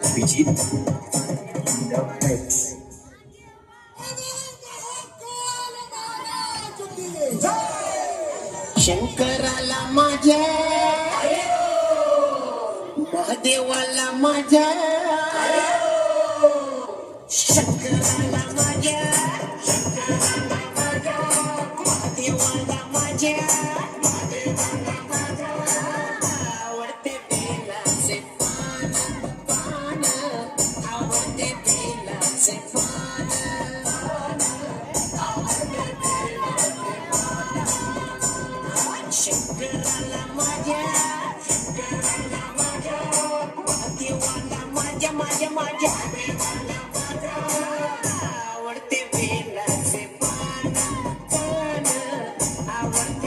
अभिजित शंकराला माझ्या महादेवाला माझ्या शंकराला माझ्या महादेवाला माझ्या आवडते बेलाचे पान पान आवडते बेलाचे पान शंकराला माझ्या महादेवाला माझ्या माझ्या माझ्या आवडते बेलाचे पान पान आवडते